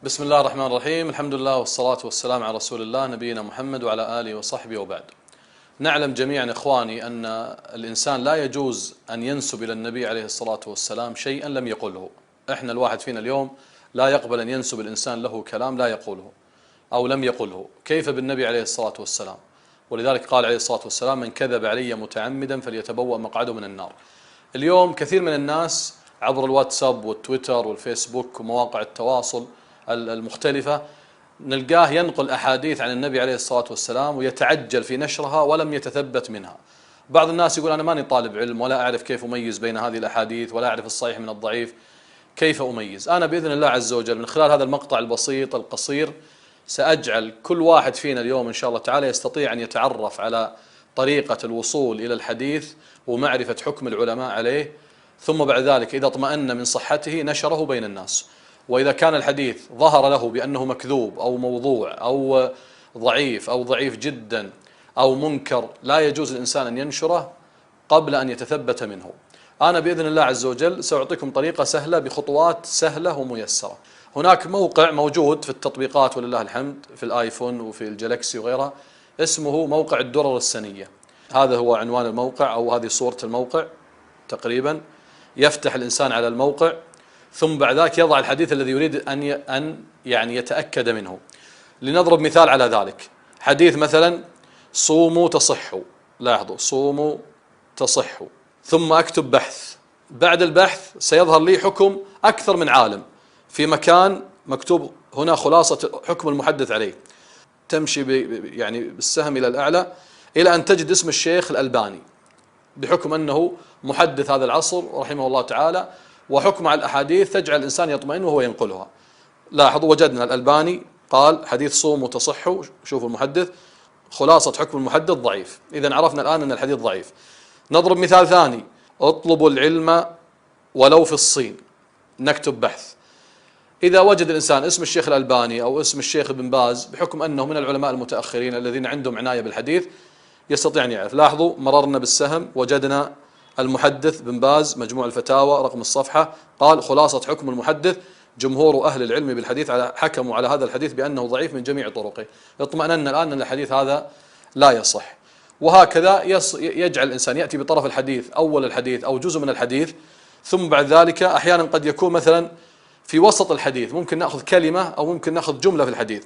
بسم الله الرحمن الرحيم. الحمد لله والصلاة والسلام على رسول الله نبينا محمد وعلى آله وصحبه وبعد. نعلم جميعا إخواني أن الإنسان لا يجوز أن ينسب إلى النبي عليه الصلاة والسلام شيئا لم يقله. إحنا الواحد فينا اليوم لا يقبل أن ينسب الإنسان له كلام لا يقوله أو لم يقله، كيف بالنبي عليه الصلاة والسلام؟ ولذلك قال عليه الصلاة والسلام: من كذب علي متعمدا فليتبوأ مقعده من النار. اليوم كثير من الناس عبر الواتساب والتويتر والفيسبوك ومواقع التواصل المختلفة نلقاه ينقل أحاديث عن النبي عليه الصلاة والسلام ويتعجل في نشرها ولم يتثبت منها. بعض الناس يقول: أنا ماني طالب علم ولا أعرف كيف أميز بين هذه الأحاديث ولا أعرف الصحيح من الضعيف، كيف أميز؟ أنا بإذن الله عز وجل من خلال هذا المقطع البسيط القصير سأجعل كل واحد فينا اليوم إن شاء الله تعالى يستطيع أن يتعرف على طريقة الوصول إلى الحديث ومعرفة حكم العلماء عليه، ثم بعد ذلك إذا اطمأن من صحته نشره بين الناس. وإذا كان الحديث ظهر له بأنه مكذوب أو موضوع أو ضعيف أو ضعيف جدا أو منكر، لا يجوز الإنسان أن ينشره قبل أن يتثبت منه. أنا بإذن الله عز وجل سأعطيكم طريقة سهلة بخطوات سهلة وميسرة. هناك موقع موجود في التطبيقات ولله الحمد في الآيفون وفي الجلاكسي وغيرها، اسمه موقع الدرر السنية. هذا هو عنوان الموقع أو هذه صورة الموقع تقريبا. يفتح الإنسان على الموقع ثم بعد ذلك يضع الحديث الذي يريد أن يتأكد منه. لنضرب مثال على ذلك، حديث مثلا: صوموا تصحوا. لاحظوا: صوموا تصحوا. ثم أكتب بحث. بعد البحث سيظهر لي حكم أكثر من عالم في مكان مكتوب هنا خلاصة حكم المحدث عليه. تمشي بالسهم إلى الأعلى إلى أن تجد اسم الشيخ الألباني، بحكم أنه محدث هذا العصر رحمه الله تعالى، وحكم على الأحاديث تجعل الإنسان يطمئن وهو ينقلها. لاحظوا: وجدنا الألباني قال حديث صوموا تصحوا، شوفوا المحدث، خلاصة حكم المحدث ضعيف. إذن عرفنا الآن أن الحديث ضعيف. نضرب مثال ثاني: اطلبوا العلم ولو في الصين. نكتب بحث. إذا وجد الإنسان اسم الشيخ الألباني أو اسم الشيخ ابن باز، بحكم أنه من العلماء المتأخرين الذين عندهم عناية بالحديث، يستطيع أن يعرف. لاحظوا: مررنا بالسهم وجدنا المحدث بن باز، مجموع الفتاوى رقم الصفحة، قال خلاصة حكم المحدث: جمهور أهل العلم بالحديث حكموا على هذا الحديث بأنه ضعيف من جميع طرقه. اطمأننا الآن أن الحديث هذا لا يصح. وهكذا يجعل الإنسان يأتي بطرف الحديث، أول الحديث أو جزء من الحديث، ثم بعد ذلك أحيانا قد يكون مثلا في وسط الحديث، ممكن نأخذ كلمة أو ممكن نأخذ جملة في الحديث.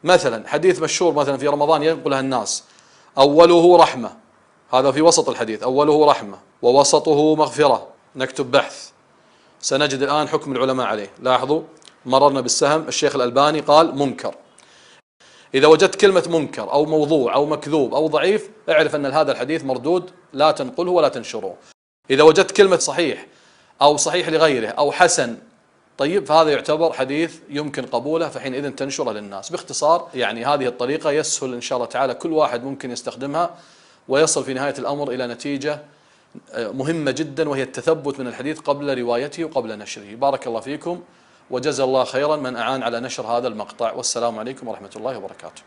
مثلا حديث مشهور مثلا في رمضان ينقلها الناس: أوله رحمة. هذا في وسط الحديث: أوله رحمة ووسطه مغفرة. نكتب بحث. سنجد الآن حكم العلماء عليه. لاحظوا: مررنا بالسهم، الشيخ الألباني قال منكر. إذا وجدت كلمة منكر أو موضوع أو مكذوب أو ضعيف، اعرف أن هذا الحديث مردود، لا تنقله ولا تنشره. إذا وجدت كلمة صحيح أو صحيح لغيره أو حسن، طيب، فهذا يعتبر حديث يمكن قبوله، فحينئذ تنشره للناس. باختصار هذه الطريقة يسهل إن شاء الله تعالى كل واحد ممكن يستخدمها ويصل في نهاية الأمر إلى نتيجة مهمة جدا، وهي التثبت من الحديث قبل روايته وقبل نشره. بارك الله فيكم وجزا الله خيرا من أعان على نشر هذا المقطع، والسلام عليكم ورحمة الله وبركاته.